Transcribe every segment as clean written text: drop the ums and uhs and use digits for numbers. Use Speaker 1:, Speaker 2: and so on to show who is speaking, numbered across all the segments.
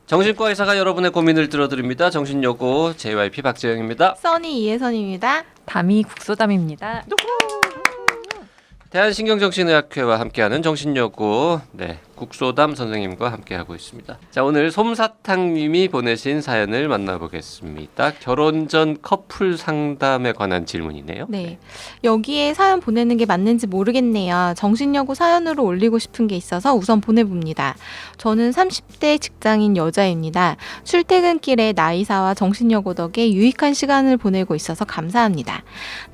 Speaker 1: 정신과 의사가 여러분의 고민을 들어드립니다. 정신여고 JYP 박재영입니다.
Speaker 2: 써니 이혜선입니다.
Speaker 3: 담이 국소담입니다.
Speaker 1: 대한신경정신의학회와 함께하는 정신여고 국소담 선생님과 함께하고 있습니다. 자, 오늘 솜사탕님이 보내신 사연을 만나보겠습니다. 결혼 전 커플 상담에 관한 질문이네요.
Speaker 2: 네. 여기에 사연 보내는 게 맞는지 모르겠네요. 정신여고 사연으로 올리고 싶은 게 있어서 우선 보내봅니다. 저는 30대 직장인 여자입니다. 출퇴근길에 나이사와 정신여고 덕에 유익한 시간을 보내고 있어서 감사합니다.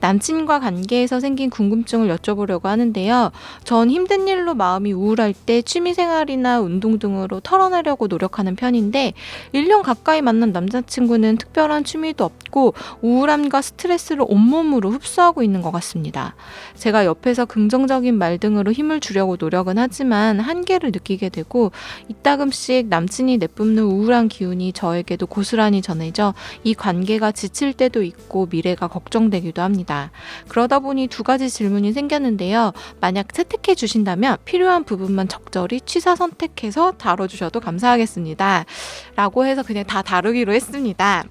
Speaker 2: 남친과 관계에서 생긴 궁금증을 여쭤보려고 하는데요. 전 힘든 일로 마음이 우울할 때 취미생활이나 운동 등으로 털어내려고 노력하는 편인데 1년 가까이 만난 남자친구는 특별한 취미도 없고 우울함과 스트레스를 온몸으로 흡수하고 있는 것 같습니다. 제가 옆에서 긍정적인 말 등으로 힘을 주려고 노력은 하지만 한계를 느끼게 되고 이따금씩 남친이 내뿜는 우울한 기운이 저에게도 고스란히 전해져 이 관계가 지칠 때도 있고 미래가 걱정되기도 합니다. 그러다 보니 두 가지 질문이 생겼는데요. 만약 채택해 주신다면 필요한 부분만 적절히 취사 선택해서 다뤄주셔도 감사하겠습니다. 라고 해서 그냥 다 다루기로 했습니다.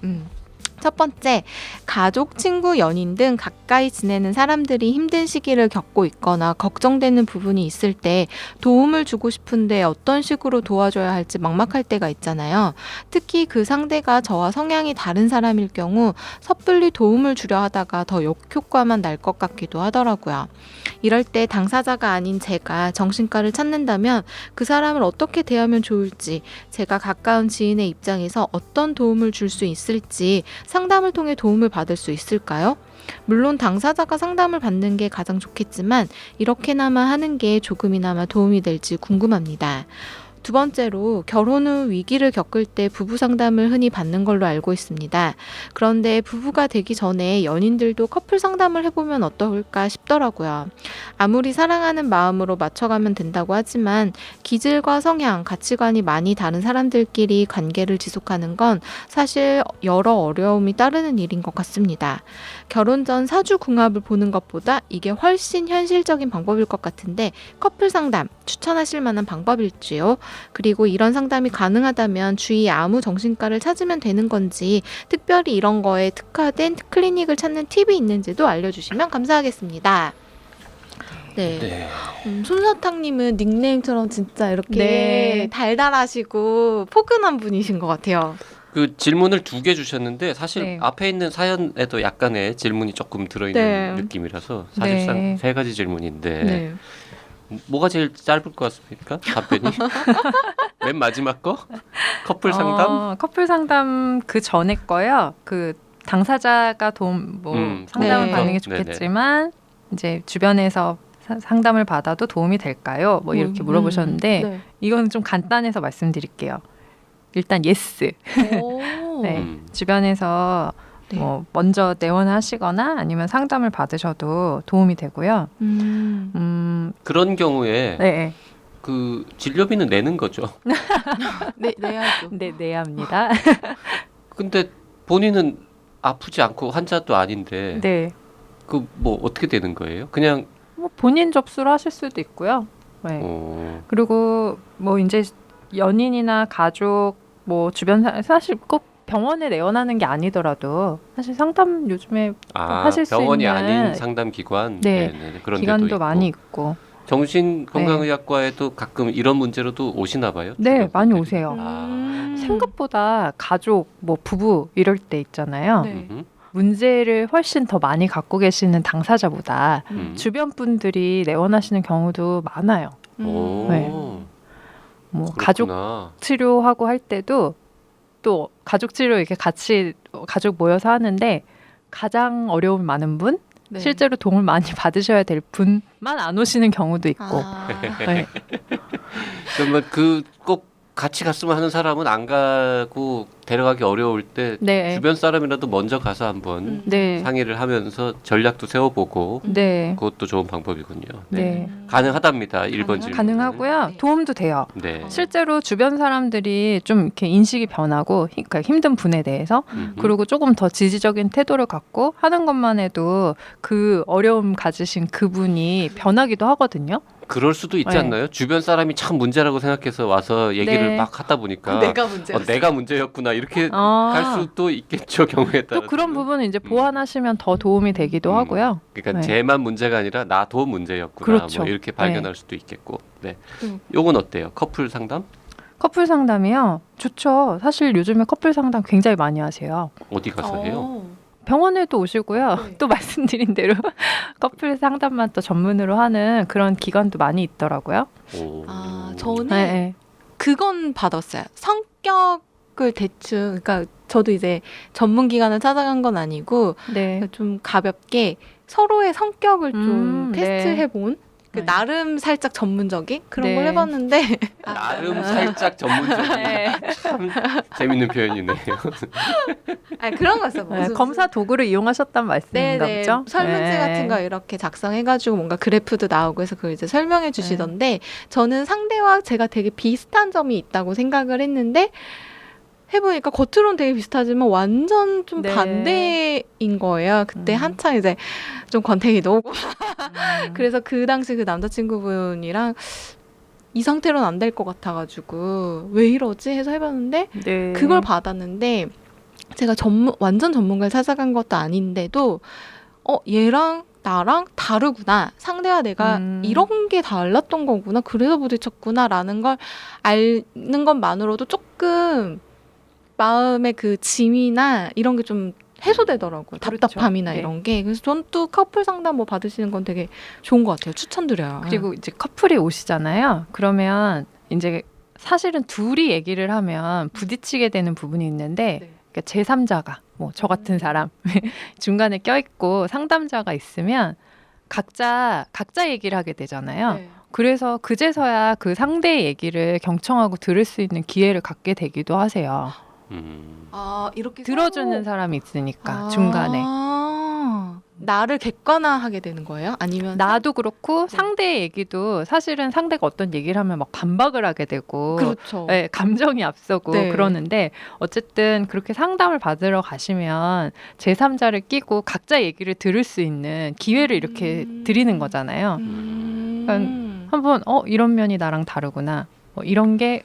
Speaker 2: 첫 번째, 가족, 친구, 연인 등 가까이 지내는 사람들이 힘든 시기를 겪고 있거나 걱정되는 부분이 있을 때 도움을 주고 싶은데 어떤 식으로 도와줘야 할지 막막할 때가 있잖아요. 특히 그 상대가 저와 성향이 다른 사람일 경우 섣불리 도움을 주려 하다가 더 역효과만 날 것 같기도 하더라고요. 이럴 때 당사자가 아닌 제가 정신과를 찾는다면 그 사람을 어떻게 대하면 좋을지, 제가 가까운 지인의 입장에서 어떤 도움을 줄 수 있을지 상담을 통해 도움을 받을 수 있을까요? 물론 당사자가 상담을 받는 게 가장 좋겠지만 이렇게나마 하는 게 조금이나마 도움이 될지 궁금합니다. 두 번째로, 결혼 후 위기를 겪을 때 부부 상담을 흔히 받는 걸로 알고 있습니다. 그런데 부부가 되기 전에 연인들도 커플 상담을 해보면 어떨까 싶더라고요. 아무리 사랑하는 마음으로 맞춰가면 된다고 하지만 기질과 성향, 가치관이 많이 다른 사람들끼리 관계를 지속하는 건 사실 여러 어려움이 따르는 일인 것 같습니다. 결혼 전 사주궁합을 보는 것보다 이게 훨씬 현실적인 방법일 것 같은데 커플 상담 추천하실 만한 방법일지요? 그리고 이런 상담이 가능하다면 주위에 아무 정신과를 찾으면 되는 건지, 특별히 이런 거에 특화된 클리닉을 찾는 팁이 있는지도 알려주시면 감사하겠습니다. 네. 솜사탕님은 닉네임처럼 진짜 이렇게 달달하시고 포근한 분이신 것 같아요.
Speaker 1: 그 질문을 2개 주셨는데 사실
Speaker 3: 네.
Speaker 1: 앞에 있는 사연에도 약간의 질문이 조금 들어있는 느낌이라서 사실상 3가지 질문인데 뭐가 제일 짧을 것 같습니까? 답변이? 맨 마지막 거? 커플 상담?
Speaker 3: 커플 상담 그 전에 거요. 그 당사자가 상담을 받는 게 좋겠지만 이제 주변에서 상담을 받아도 도움이 될까요? 뭐 이렇게 물어보셨는데 이건 좀 간단해서 말씀드릴게요. 일단 예스. 주변에서 먼저 내원하시거나 아니면 상담을 받으셔도 도움이 되고요.
Speaker 1: 그런 경우에 그 진료비는 내는 거죠.
Speaker 2: 내야죠.
Speaker 3: 네, 내야 합니다.
Speaker 1: 근데 본인은 아프지 않고 환자도 아닌데 그 뭐 어떻게 되는 거예요? 그냥
Speaker 3: 본인 접수를 하실 수도 있고요. 그리고 이제 연인이나 가족 주변 사실 꼭 병원에 내원하는 게 아니더라도 사실 상담 요즘에 하실 수 있는
Speaker 1: 병원이 아닌 상담 기관 그런
Speaker 3: 기관도
Speaker 1: 데도 있고.
Speaker 3: 많이 있고
Speaker 1: 정신건강의학과에도 가끔 이런 문제로도 오시나 봐요?
Speaker 3: 네, 많이 오세요. 생각보다 가족, 부부 이럴 때 있잖아요. 문제를 훨씬 더 많이 갖고 계시는 당사자보다 주변 분들이 내원하시는 경우도 많아요. 가족 치료하고 할 때도 또 가족 치료 이렇게 같이 가족 모여서 하는데 가장 어려움 많은 분, 실제로 도움을 많이 받으셔야 될 분만 안 오시는 경우도 있고.
Speaker 1: 그러면 꼭 같이 갔으면 하는 사람은 안 가고 데려가기 어려울 때 주변 사람이라도 먼저 가서 한번 상의를 하면서 전략도 세워보고 그것도 좋은 방법이군요. 가능하답니다. 1번 질문.
Speaker 3: 가능하고요. 도움도 돼요. 실제로 주변 사람들이 좀 이렇게 인식이 변하고 그러니까 힘든 분에 대해서 그리고 조금 더 지지적인 태도를 갖고 하는 것만 해도 그 어려움 가지신 그분이 변하기도 하거든요.
Speaker 1: 그럴 수도 있지
Speaker 3: 네.
Speaker 1: 않나요? 주변 사람이 참 문제라고 생각해서 와서 얘기를
Speaker 3: 네.
Speaker 1: 막 하다 보니까
Speaker 2: 내가
Speaker 1: 문제였구나 이렇게 갈 수도 있겠죠, 경우에 따라.
Speaker 3: 또 그런 부분은 이제 보완하시면 더 도움이 되기도 하고요.
Speaker 1: 그러니까
Speaker 3: 네.
Speaker 1: 쟤만 문제가 아니라 나도 문제였구나.
Speaker 3: 그렇죠.
Speaker 1: 뭐 이렇게 발견할 수도 있겠고. 네. 요건 어때요? 커플 상담?
Speaker 3: 커플 상담이요? 좋죠. 사실 요즘에 커플 상담 굉장히 많이 하세요.
Speaker 1: 어디 가서 해요?
Speaker 3: 병원에도 오시고요.
Speaker 2: 네.
Speaker 3: 또 말씀드린 대로 커플 상담만 또 전문으로 하는 그런 기관도 많이 있더라고요.
Speaker 1: 오.
Speaker 2: 저는
Speaker 3: 네.
Speaker 2: 그건 받았어요. 성격을 대충, 그러니까 저도 이제 전문 기관을 찾아간 건 아니고
Speaker 3: 네.
Speaker 2: 좀 가볍게 서로의 성격을 좀
Speaker 3: 네.
Speaker 2: 테스트해본
Speaker 3: 네.
Speaker 2: 나름 살짝 전문적인 그런
Speaker 3: 네.
Speaker 2: 걸 해봤는데
Speaker 1: 나름 살짝 전문적인
Speaker 3: 네.
Speaker 1: 참 재밌는 표현이네요.
Speaker 2: 그런 거였어요.
Speaker 3: 네, 검사 도구를 이용하셨단 말씀인가
Speaker 2: 네네.
Speaker 3: 보죠?
Speaker 2: 설문지
Speaker 3: 네.
Speaker 2: 같은 거 이렇게 작성해가지고 뭔가 그래프도 나오고 해서 그걸 이제 설명해 주시던데 저는 상대와 제가 되게 비슷한 점이 있다고 생각을 했는데 해보니까 겉으로는 되게 비슷하지만 완전 좀
Speaker 3: 네.
Speaker 2: 반대인 거예요. 그때 한창 이제 좀 권태기도 오고 그래서 그 당시 그 남자친구분이랑 이 상태로는 안 될 것 같아가지고 왜 이러지 해서 해봤는데
Speaker 3: 네.
Speaker 2: 그걸 받았는데 제가 완전 전문가를 찾아간 것도 아닌데도 얘랑 나랑 다르구나. 상대와 내가 이런 게 달랐던 거구나. 그래서 부딪혔구나라는 걸 아는 것만으로도 조금 마음의 그 짐이나 이런 게 좀 해소되더라고요.
Speaker 3: 그렇죠.
Speaker 2: 답답함이나
Speaker 3: 네.
Speaker 2: 이런 게. 그래서 전 또 커플 상담 뭐 받으시는 건 되게 좋은 것 같아요. 추천드려요.
Speaker 3: 그리고 이제 커플이 오시잖아요. 그러면 이제 사실은 둘이 얘기를 하면 부딪히게 되는 부분이 있는데 그러니까 제3자가 뭐 저 같은 사람 중간에 껴있고 상담자가 있으면 각자 얘기를 하게 되잖아요.
Speaker 2: 네.
Speaker 3: 그래서 그제서야 그 상대의 얘기를 경청하고 들을 수 있는 기회를 갖게 되기도 하세요.
Speaker 2: 이렇게
Speaker 3: 들어주는 사람이 있으니까 중간에.
Speaker 2: 나를 객관화하게 되는 거예요? 아니면
Speaker 3: 나도 그렇고 상대의 얘기도 사실은 상대가 어떤 얘기를 하면 막 반박을 하게 되고
Speaker 2: 그렇죠.
Speaker 3: 네, 감정이 앞서고
Speaker 2: 네.
Speaker 3: 그러는데 어쨌든 그렇게 상담을 받으러 가시면 제3자를 끼고 각자 얘기를 들을 수 있는 기회를 이렇게 드리는 거잖아요. 한번 이런 면이 나랑 다르구나. 이런 게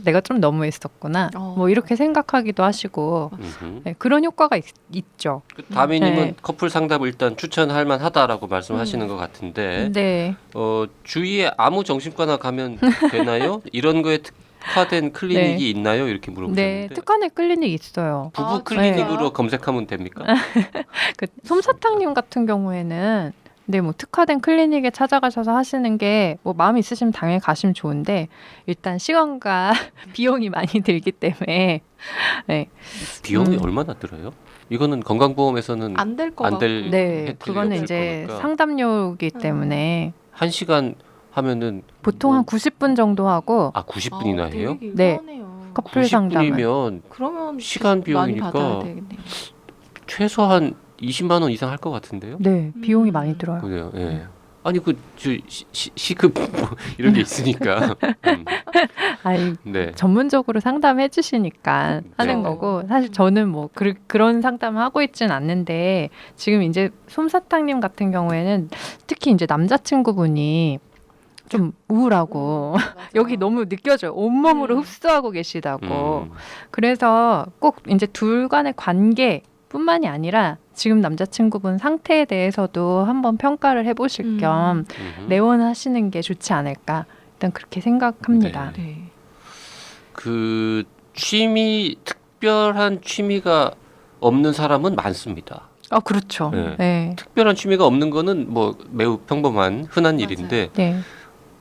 Speaker 3: 내가 좀 너무했었구나. 뭐 이렇게 생각하기도 하시고 네, 그런 효과가 있죠.
Speaker 1: 다미님은
Speaker 3: 네.
Speaker 1: 커플 상담을 일단 추천할 만하다라고 말씀하시는 것 같은데
Speaker 3: 네.
Speaker 1: 주위에 아무 정신과나 가면 되나요? 이런 거에 특화된 클리닉이 있나요? 이렇게 물어보셨는데.
Speaker 3: 네, 특화된 클리닉 있어요.
Speaker 1: 부부 클리닉으로 검색하면 됩니까?
Speaker 3: 그 솜사탕님 같은 경우에는 뭐 특화된 클리닉에 찾아가셔서 하시는 게 뭐 마음 있으시면 당연히 가시면 좋은데 일단 시간과 비용이 많이 들기 때문에 네.
Speaker 1: 비용이 얼마나 들어요? 이거는 건강보험에서는
Speaker 2: 안 될 거
Speaker 1: 안 될
Speaker 2: 같고.
Speaker 3: 네,
Speaker 1: 혜택이
Speaker 3: 그거는
Speaker 1: 없을
Speaker 3: 이제
Speaker 1: 거니까.
Speaker 3: 상담료이기 때문에
Speaker 1: 1시간 하면은
Speaker 3: 보통 한 90분 정도 하고
Speaker 1: 90분이나 해요?
Speaker 2: 되게
Speaker 3: 네.
Speaker 2: 유명하네요.
Speaker 3: 커플 상담은
Speaker 1: 90분이면
Speaker 2: 그러면
Speaker 1: 시간
Speaker 2: 많이
Speaker 1: 비용이니까
Speaker 2: 받아야 되겠네요.
Speaker 1: 최소한 20만 원 이상 할 것 같은데요?
Speaker 3: 네, 비용이 많이 들어요.
Speaker 1: 그래요. 예. 아니 시급 뭐 이런 게 있으니까.
Speaker 3: 아니,
Speaker 1: 네.
Speaker 3: 전문적으로 상담해 주시니까 하는
Speaker 1: 네.
Speaker 3: 거고 사실 저는 뭐 그런 상담을 하고 있진 않는데 지금 이제 솜사탕님 같은 경우에는 특히 이제 남자친구분이 좀 우울하고 여기 너무 느껴져요. 온몸으로 흡수하고 계시다고. 그래서 꼭 이제 둘 간의 관계뿐만이 아니라 지금 남자친구분 상태에 대해서도 한번 평가를 해보실 겸 내원하시는 게 좋지 않을까 일단 그렇게 생각합니다.
Speaker 2: 네.
Speaker 1: 그 특별한 취미가 없는 사람은 많습니다.
Speaker 3: 그렇죠.
Speaker 1: 네.
Speaker 3: 네.
Speaker 1: 특별한 취미가 없는 거는 뭐 매우 평범한 흔한
Speaker 2: 맞아요.
Speaker 1: 일인데
Speaker 3: 네.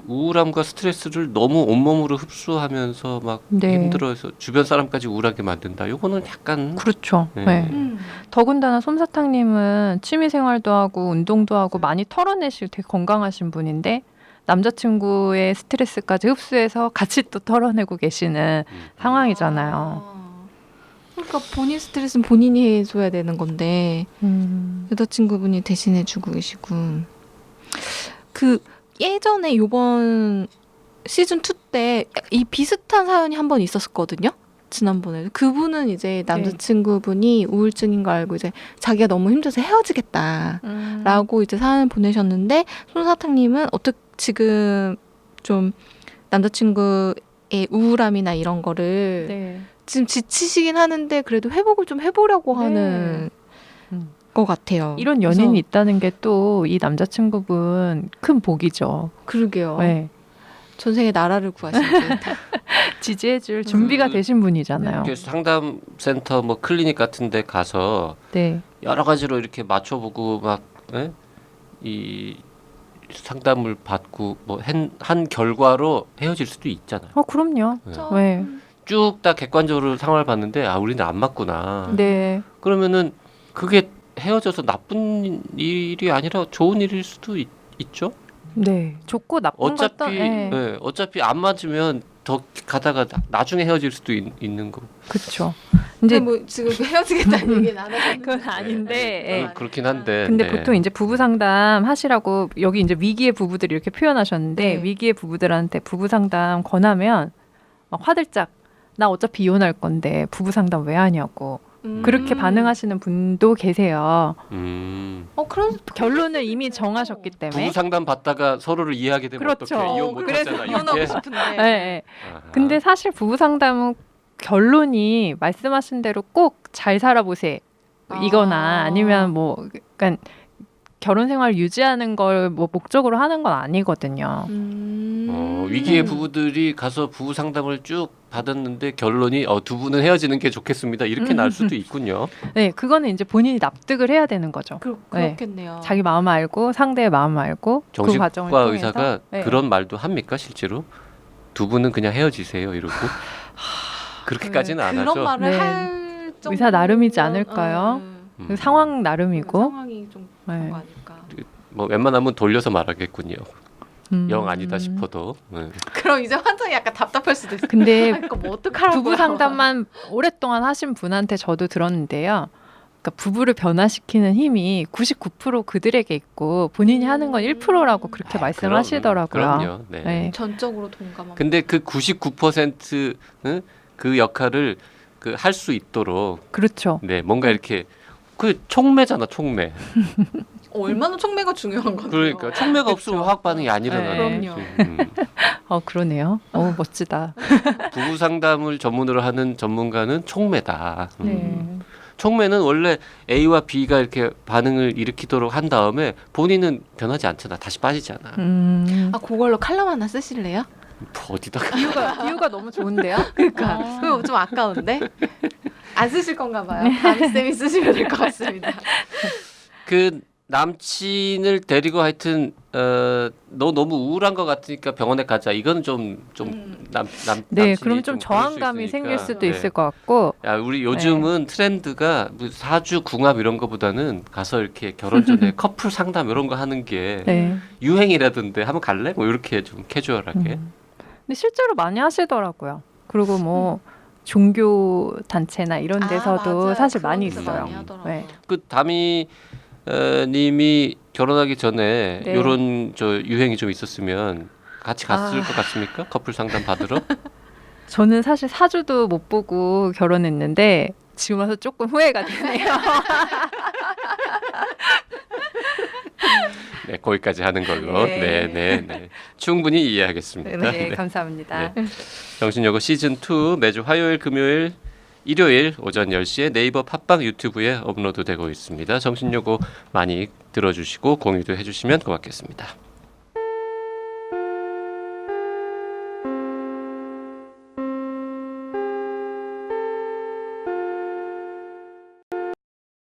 Speaker 1: 우울함과 스트레스를 너무 온몸으로 흡수하면서 막
Speaker 3: 네.
Speaker 1: 힘들어해서 주변 사람까지 우울하게 만든다. 요거는 약간
Speaker 3: 그렇죠.
Speaker 1: 네.
Speaker 3: 네. 더군다나 솜사탕님은 취미생활도 하고 운동도 하고 많이 털어내시고 되게 건강하신 분인데 남자친구의 스트레스까지 흡수해서 같이 또 털어내고 계시는 상황이잖아요.
Speaker 2: 그러니까 본인 스트레스는 본인이 해줘야 되는 건데 여자친구분이 대신해주고 계시고 그 예전에 요번 시즌 2 때 이 비슷한 사연이 한 번 있었거든요. 지난번에 그분은 이제 남자친구분이 우울증인 거 알고 이제 자기가 너무 힘들어서 헤어지겠다라고 이제 사연 보내셨는데 솜사탕님은 어떻게 지금 좀 남자친구의 우울함이나 이런 거를 지금 지치시긴 하는데 그래도 회복을 좀 해보려고 하는 것 같아요.
Speaker 3: 이런 연인이 있다는 게 또 이 남자친구분 큰 복이죠.
Speaker 2: 그러게요. 네. 전생에 나라를 구하신 분.
Speaker 3: 지지해줄 준비가 되신 분이잖아요.
Speaker 1: 상담센터 뭐 클리닉 같은 데 가서 여러 가지로 이렇게 맞춰보고 막 이 상담을 받고 뭐 한 결과로 헤어질 수도 있잖아요.
Speaker 3: 그럼요.
Speaker 2: 네.
Speaker 1: 쭉 다 객관적으로 상황을 봤는데 우리는 안 맞구나.
Speaker 3: 네.
Speaker 1: 그러면은 그게 헤어져서 나쁜 일이 아니라 좋은 일일 수도 있죠.
Speaker 3: 네. 좋고 나쁜 것도
Speaker 1: 어차피 안 맞으면 더 가다가 나중에 헤어질 수도 있는 거.
Speaker 3: 그렇죠.
Speaker 2: 근데 뭐 지금 헤어지겠다는 얘기는 안 하셨는데
Speaker 3: 그건 아닌데.
Speaker 1: 그렇긴 한데.
Speaker 3: 근데 보통 이제 부부 상담 하시라고 여기 이제 위기의 부부들이 이렇게 표현하셨는데 위기의 부부들한테 부부 상담 권하면 막 화들짝 나 어차피 이혼할 건데 부부 상담 왜 하냐고. 그렇게 반응하시는 분도 계세요.
Speaker 2: 그런
Speaker 3: 결론을 이미 정하셨기 때문에.
Speaker 1: 부부 상담 받다가 서로를 이해하게 되면 어떡해. 이혼 못하잖아.
Speaker 2: 이혼하고 싶은데.
Speaker 3: 네. 근데 사실 부부 상담은 결론이 말씀하신 대로 꼭 잘 살아보세요. 이거나 아니면 뭐 그러니까 결혼 생활 유지하는 걸 뭐 목적으로 하는 건 아니거든요.
Speaker 1: 위기의 부부들이 가서 부부 상담을 쭉 받았는데 결론이 두 분은 헤어지는 게 좋겠습니다. 이렇게 날 수도 있군요.
Speaker 3: 네, 그거는 이제 본인이 납득을 해야 되는 거죠.
Speaker 2: 그렇겠네요.
Speaker 3: 자기 마음 알고 상대의 마음 알고 그 과정을
Speaker 1: 정신과
Speaker 3: 통해서.
Speaker 1: 의사가 그런 말도 합니까 실제로? 두 분은 그냥 헤어지세요 이러고 그렇게까지는 안 하죠.
Speaker 2: 그런 말을 할 정도
Speaker 3: 의사 나름이지 않을까요? 그 상황 나름이고.
Speaker 2: 상황이 좀 그런 거 아닐까.
Speaker 1: 뭐 웬만하면 돌려서 말하겠군요. 영 아니다 싶어도.
Speaker 2: 그럼 이제 환자가 약간 답답할 수도 있어요.
Speaker 3: 근데
Speaker 2: 뭐 어떡하라고요?
Speaker 3: 부부 상담만 오랫동안 하신 분한테 저도 들었는데요. 그러니까 부부를 변화시키는 힘이 99% 그들에게 있고 본인이 하는 건 1%라고 그렇게 말씀하시더라고요.
Speaker 1: 그럼요. 네.
Speaker 2: 전적으로 동감합니다.
Speaker 1: 근데 그 99%는 그 역할을 할 수 있도록
Speaker 3: 그렇죠.
Speaker 1: 네, 뭔가 이렇게 촉매잖아, 촉매.
Speaker 2: 얼마나 촉매가 중요한 건데요.
Speaker 1: 그러니까 촉매가 없으면 화학 반응이 안 일어나요.
Speaker 2: 그럼요.
Speaker 3: 그러네요. 멋지다.
Speaker 1: 부부 상담을 전문으로 하는 전문가는 촉매다. 촉매는 원래 A와 B가 이렇게 반응을 일으키도록 한 다음에 본인은 변하지 않잖아. 다시 빠지잖아.
Speaker 2: 그걸로 칼럼 하나 쓰실래요?
Speaker 1: 어디다가
Speaker 3: 비유가 너무 좋은데요?
Speaker 2: 그러니까 그거 좀 아까운데 안 쓰실 건가 봐요. 다미쌤이 쓰시면 될 것 같습니다.
Speaker 1: 그 남친을 데리고 하여튼 너 너무 우울한 것 같으니까 병원에 가자. 이건
Speaker 3: 네, 그럼 좀 저항감이 생길 수도 있을 것 같고.
Speaker 1: 우리 요즘은 트렌드가 사주 궁합 이런 거보다는 가서 이렇게 결혼 전에 커플 상담 이런 거 하는 게 유행이라던데 한번 갈래? 뭐 이렇게 좀 캐주얼하게.
Speaker 3: 근데 실제로 많이 하시더라고요. 그리고 뭐 종교 단체나 이런 데서도 사실 많이 있어요.
Speaker 2: 많이
Speaker 1: 그 다미 님이 결혼하기 전에 이런 유행이 좀 있었으면 같이 갔을 것 같습니까? 커플 상담 받으러?
Speaker 3: 저는 사실 사주도 못 보고 결혼했는데 지금 와서 조금 후회가 되네요.
Speaker 1: 네, 거기까지 하는 걸로. 네. 충분히 이해하겠습니다.
Speaker 3: 네, 감사합니다.
Speaker 1: 정신여고 시즌 2 매주 화요일, 금요일, 일요일 오전 10시에 네이버 팟빵 유튜브에 업로드되고 있습니다. 정신여고 많이 들어주시고 공유도 해주시면 고맙겠습니다.